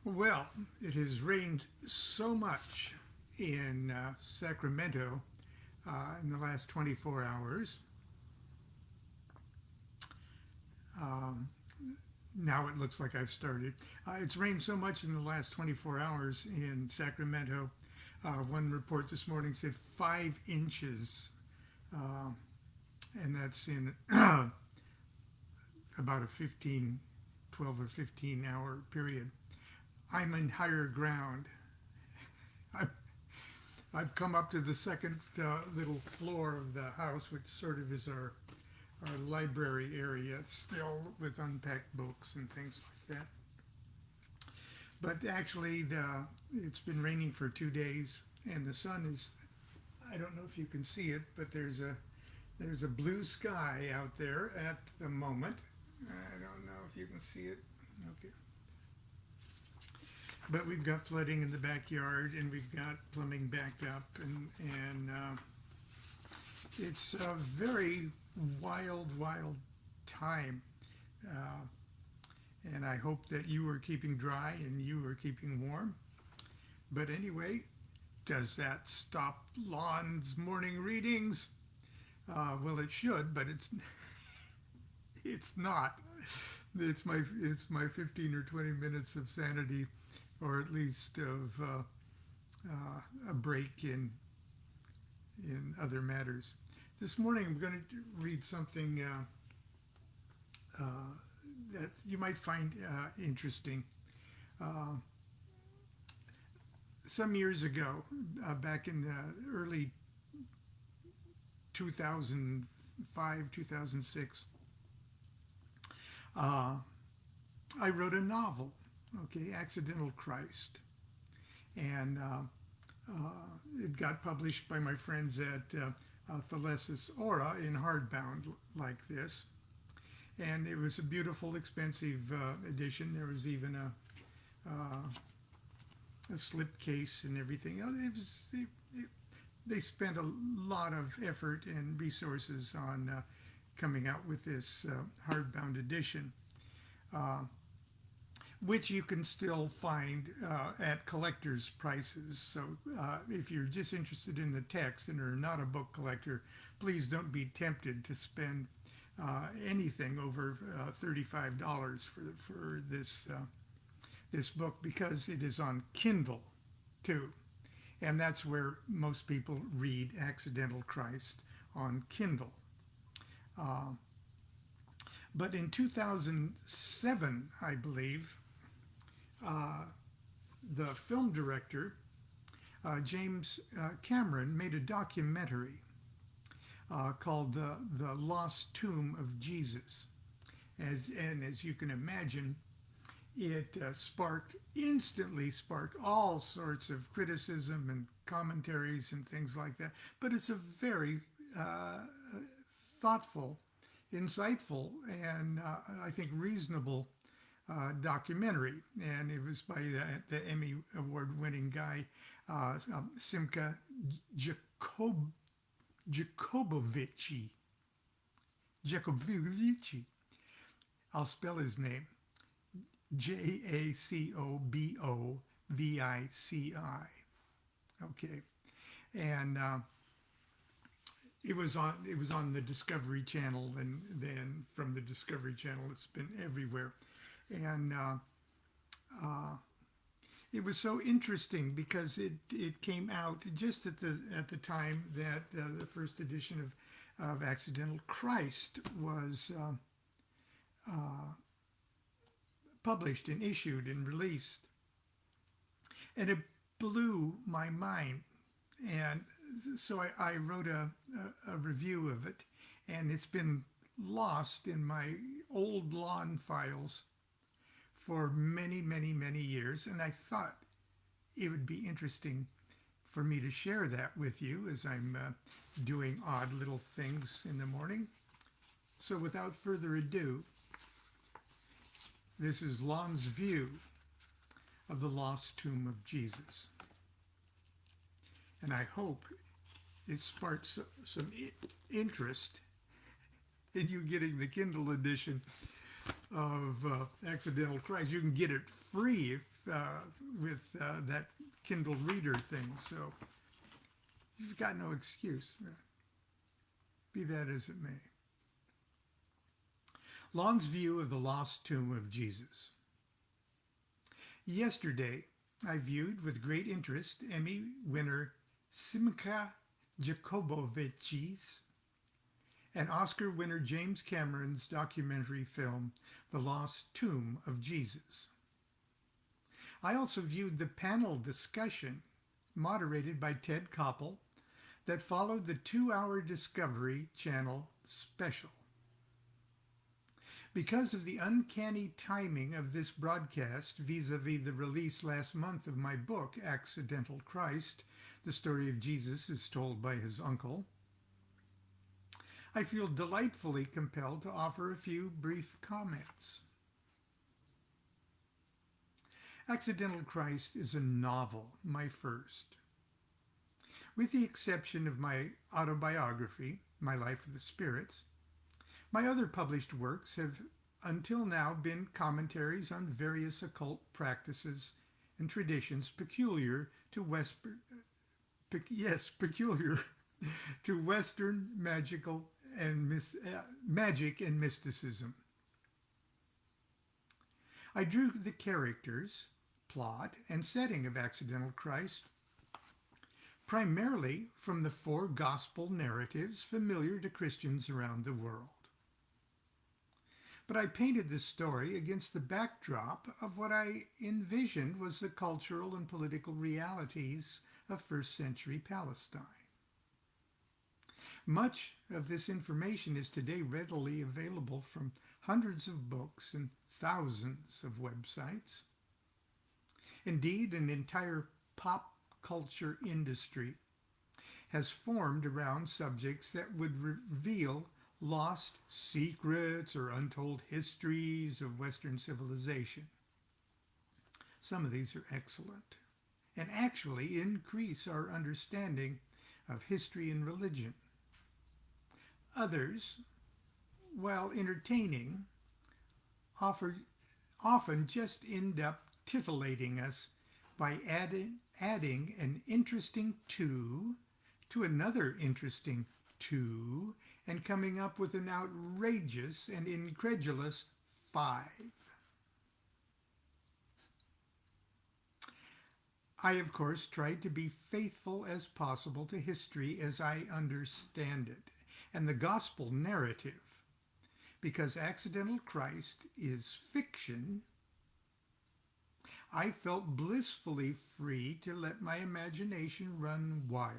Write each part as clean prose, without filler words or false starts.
Well, it has rained so much in Sacramento in the last 24 hours. Um, Now it looks like I've started. It's rained so much in the last 24 hours in Sacramento. One report this morning said 5 inches, uh, and that's in about a 12 or 15 hour period. I'm in higher ground. I've, I've come up to the second little floor of the house, which sort of is our library area, still with unpacked books and things like that. But actually, it's been raining for 2 days, and the sun is, I don't know if you can see it, but there's a blue sky out there at the moment. I don't know if you can see it. Okay. But we've got flooding in the backyard, and we've got plumbing backed up, and it's a very wild time. Uh, and I hope that you are keeping dry and you are keeping warm. But anyway, does that stop Lon's morning readings? Well, it should, but it's not. It's my 15 or 20 minutes of sanity, or at least of a break in other matters. This morning I'm going to read something that you might find interesting. Uh, some years ago, back in the early 2005, 2006, I wrote a novel, okay, Accidental Christ. And it got published by my friends at Thalesis Aura in hardbound like this. And it was a beautiful, expensive edition. There was even a slip case and everything. They spent a lot of effort and resources on coming out with this hardbound edition, which you can still find at collector's prices. So if you're just interested in the text and are not a book collector, please don't be tempted to spend anything over $35 for this book, because it is on Kindle too. And that's where most people read Accidental Christ, on Kindle. But in 2007, I believe, the film director, James Cameron, made a documentary called The Lost Tomb of Jesus. And as you can imagine, it instantly sparked all sorts of criticism and commentaries and things like that. But it's a very thoughtful, insightful, and I think reasonable documentary. And it was by the Emmy Award-winning guy, Simca Jacobovici. I'll spell his name. Jacobovici. Okay, and it was on the Discovery Channel, and then from the Discovery Channel, it's been everywhere, and it was so interesting because it came out just at the time that the first edition of Accidental Christ was published and issued and released, and it blew my mind. And so I wrote a review of it, and it's been lost in my old Lon files for many years, and I thought it would be interesting for me to share that with you as I'm doing odd little things in the morning. So without further ado, this is Lon's view of the lost tomb of Jesus. And I hope it sparks some interest in you getting the Kindle edition, Accidental Christ. You can get it free with that Kindle Reader thing. So you've got no excuse. Be that as it may. Lon's view of the lost tomb of Jesus. Yesterday, I viewed with great interest Emmy winner Simca Jacobovich's and Oscar winner James Cameron's documentary film, The Lost Tomb of Jesus. I also viewed the panel discussion moderated by Ted Koppel that followed the 2-hour Discovery Channel special. Because of the uncanny timing of this broadcast vis-a-vis the release last month of my book, Accidental Christ, the story of Jesus is told by his uncle, I feel delightfully compelled to offer a few brief comments. Accidental Christ is a novel, my first. With the exception of my autobiography, My Life of the Spirits, my other published works have until now been commentaries on various occult practices and traditions peculiar to Western magical and magic and mysticism. I drew the characters, plot, and setting of Accidental Christ primarily from the 4 gospel narratives familiar to Christians around the world. But I painted this story against the backdrop of what I envisioned was the cultural and political realities of first-century Palestine. Much of this information is today readily available from hundreds of books and thousands of websites. Indeed, an entire pop culture industry has formed around subjects that would reveal lost secrets or untold histories of Western civilization. Some of these are excellent and actually increase our understanding of history and religion. Others, while entertaining, often just end up titillating us by adding an interesting 2 to another interesting 2 and coming up with an outrageous and incredulous 5. I, of course, tried to be faithful as possible to history as I understand it, and the gospel narrative, because Accidental Christ is fiction. I felt blissfully free to let my imagination run wild.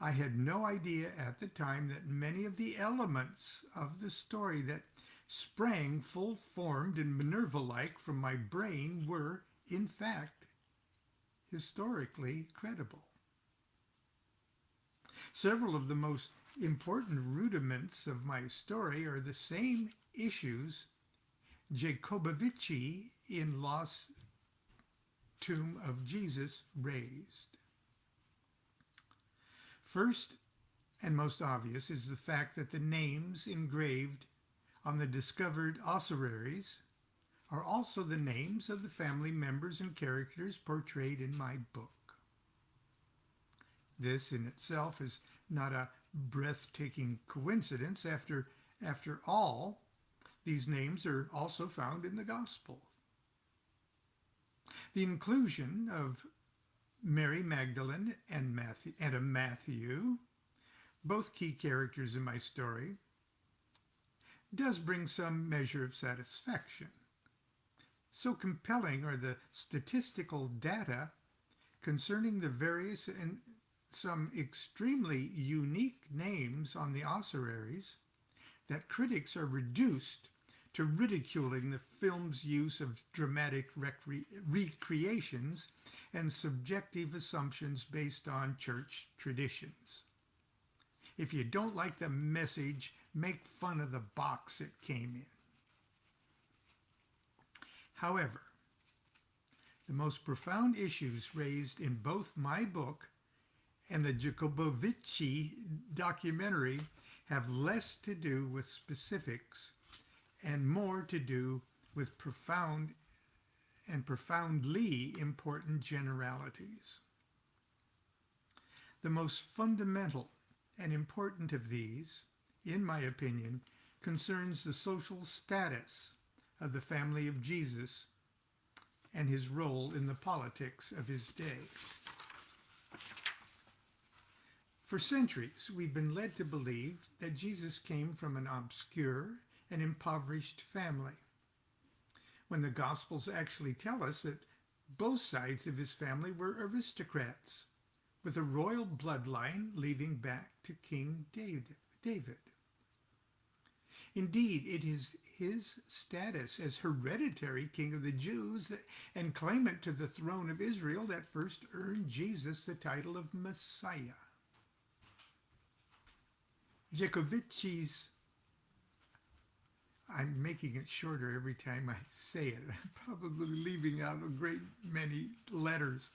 I had no idea at the time that many of the elements of the story that sprang full-formed and Minerva-like from my brain were, in fact, historically credible. Several of the most important rudiments of my story are the same issues Jacobovici in Lost Tomb of Jesus raised. First and most obvious is the fact that the names engraved on the discovered ossuaries are also the names of the family members and characters portrayed in my book. This in itself is not a breathtaking coincidence. After all, these names are also found in the Gospel. The inclusion of Mary Magdalene and Matthew, both key characters in my story, does bring some measure of satisfaction. So compelling are the statistical data concerning the various and some extremely unique names on the ossuaries that critics are reduced to ridiculing the film's use of dramatic recreations and subjective assumptions based on church traditions. If you don't like the message, make fun of the box it came in. However, the most profound issues raised in both my book and the Jacobovici documentary have less to do with specifics and more to do with profound and profoundly important generalities. The most fundamental and important of these, in my opinion, concerns the social status of the family of Jesus and his role in the politics of his day. For centuries, we've been led to believe that Jesus came from an obscure and impoverished family, when the Gospels actually tell us that both sides of his family were aristocrats, with a royal bloodline leading back to King David. Indeed, it is his status as hereditary king of the Jews and claimant to the throne of Israel that first earned Jesus the title of Messiah. Jacovicis, I'm making it shorter every time I say it. I'm probably leaving out a great many letters.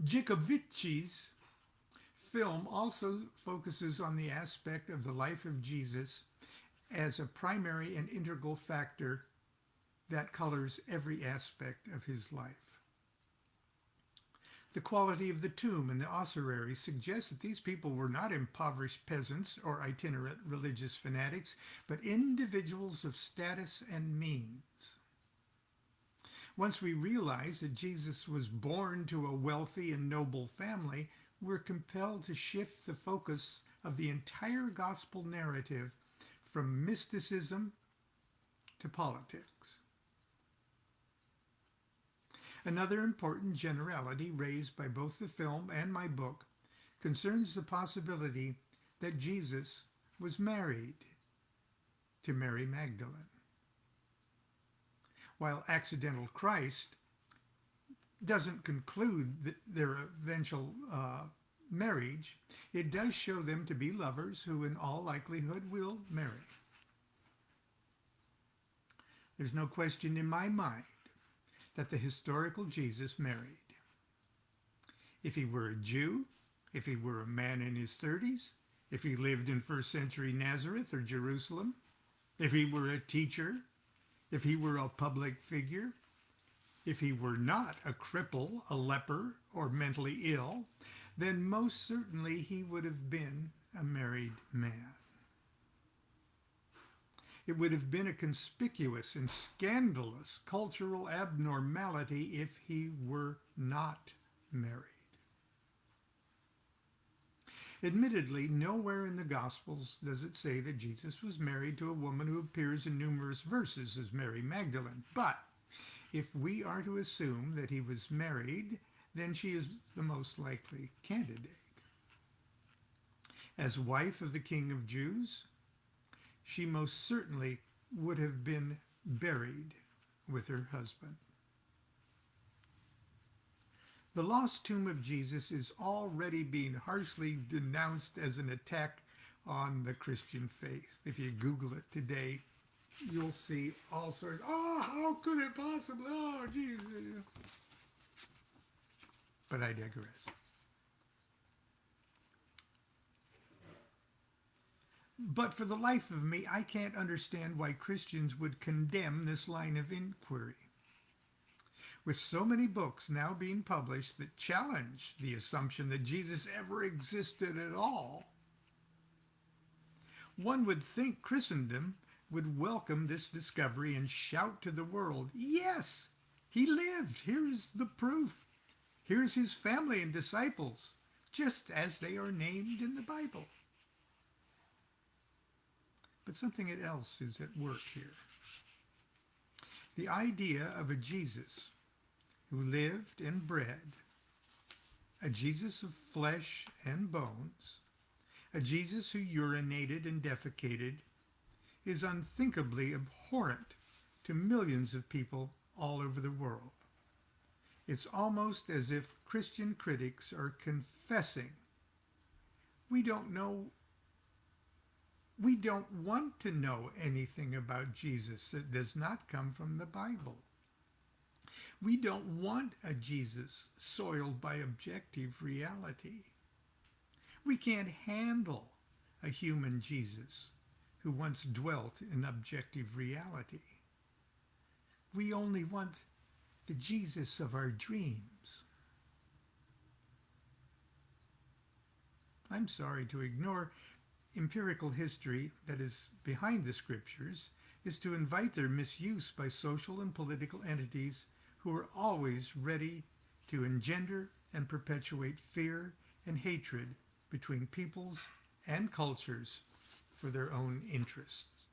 Jacovicis' film also focuses on the aspect of the life of Jesus as a primary and integral factor that colors every aspect of his life. The quality of the tomb and the ossuary suggests that these people were not impoverished peasants or itinerant religious fanatics, but individuals of status and means. Once we realize that Jesus was born to a wealthy and noble family, we're compelled to shift the focus of the entire gospel narrative from mysticism to politics. Another important generality raised by both the film and my book concerns the possibility that Jesus was married to Mary Magdalene. While accidental Christ doesn't conclude their eventual marriage, it does show them to be lovers who in all likelihood will marry. There's no question in my mind that the historical Jesus married. If he were a Jew, if he were a man in his 30s, if he lived in first century Nazareth or Jerusalem, if he were a teacher, if he were a public figure, if he were not a cripple, a leper, or mentally ill, then most certainly he would have been a married man. It would have been a conspicuous and scandalous cultural abnormality if he were not married. Admittedly, nowhere in the Gospels does it say that Jesus was married to a woman who appears in numerous verses as Mary Magdalene. But if we are to assume that he was married, then she is the most likely candidate. As wife of the King of Jews, she most certainly would have been buried with her husband. The lost tomb of Jesus is already being harshly denounced as an attack on the Christian faith. If you Google it today, you'll see all sorts. Oh, how could it possibly? Oh, Jesus. But I digress. But for the life of me, I can't understand why Christians would condemn this line of inquiry. With so many books now being published that challenge the assumption that Jesus ever existed at all, one would think Christendom would welcome this discovery and shout to the world, yes, he lived. Here's the proof. Here's his family and disciples, just as they are named in the Bible. But something else is at work here. The idea of a Jesus who lived and bred, a Jesus of flesh and bones, a Jesus who urinated and defecated, is unthinkably abhorrent to millions of people all over the world. It's almost as if Christian critics are confessing, we don't want to know anything about Jesus that does not come from the Bible. We don't want a Jesus soiled by objective reality. We can't handle a human Jesus who once dwelt in objective reality. We only want the Jesus of our dreams. I'm sorry, to ignore empirical history that is behind the scriptures is to invite their misuse by social and political entities who are always ready to engender and perpetuate fear and hatred between peoples and cultures for their own interests.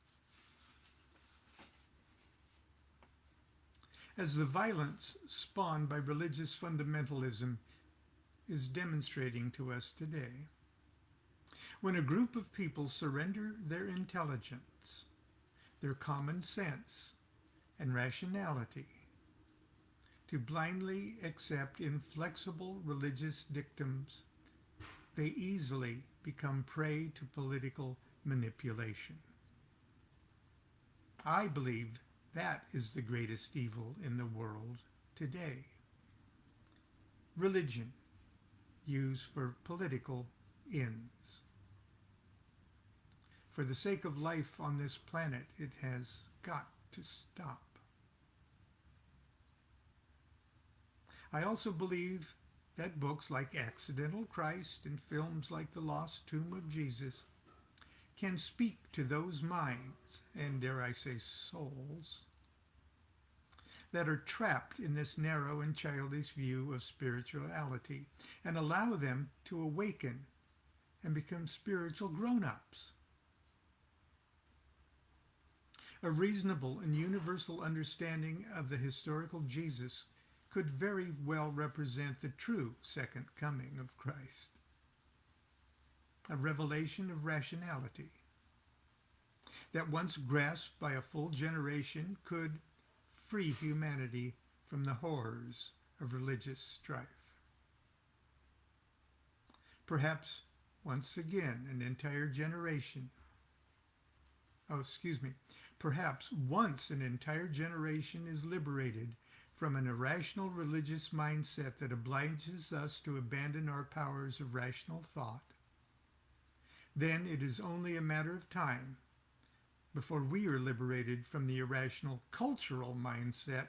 As the violence spawned by religious fundamentalism is demonstrating to us today, when a group of people surrender their intelligence, their common sense, and rationality to blindly accept inflexible religious dictums, they easily become prey to political manipulation. I believe that is the greatest evil in the world today. Religion used for political ends. For the sake of life on this planet, it has got to stop. I also believe that books like Accidental Christ and films like The Lost Tomb of Jesus can speak to those minds, and dare I say souls, that are trapped in this narrow and childish view of spirituality, and allow them to awaken and become spiritual grown-ups. A reasonable and universal understanding of the historical Jesus could very well represent the true second coming of Christ. A revelation of rationality that, once grasped by a full generation, could free humanity from the horrors of religious strife. Perhaps once again an entire generation, perhaps once an entire generation is liberated from an irrational religious mindset that obliges us to abandon our powers of rational thought, then it is only a matter of time before we are liberated from the irrational cultural mindset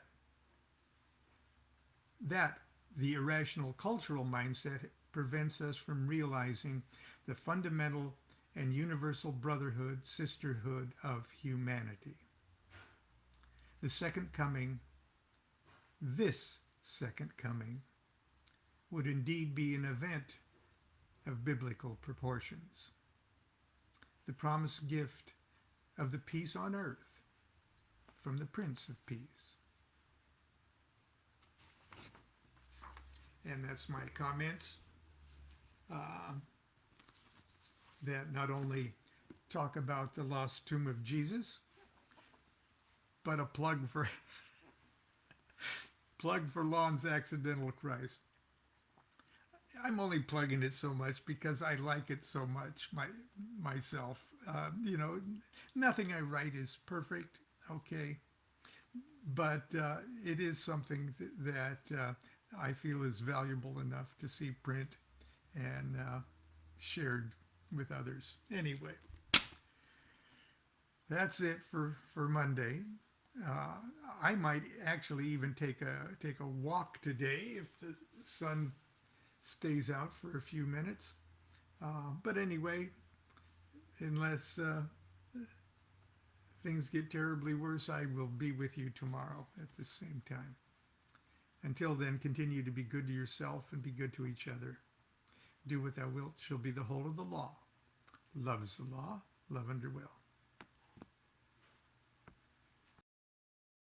that the irrational cultural mindset prevents us from realizing the fundamental and universal brotherhood, sisterhood of humanity. The second coming, this second coming, would indeed be an event of biblical proportions. The promised gift of the peace on earth from the Prince of Peace. And that's my comments that not only talk about the lost tomb of Jesus, but a plug for Lon's Accidental Christ. I'm only plugging it so much because I like it so much myself. Nothing I write is perfect, okay, but it is something that I feel is valuable enough to see print and shared with others. Anyway, that's it for Monday. I might actually even take a walk today if the sun stays out for a few minutes. But anyway, unless things get terribly worse, I will be with you tomorrow at the same time. Until then, continue to be good to yourself and be good to each other. Do what thou wilt shall be the whole of the law. Love is the law, love under will.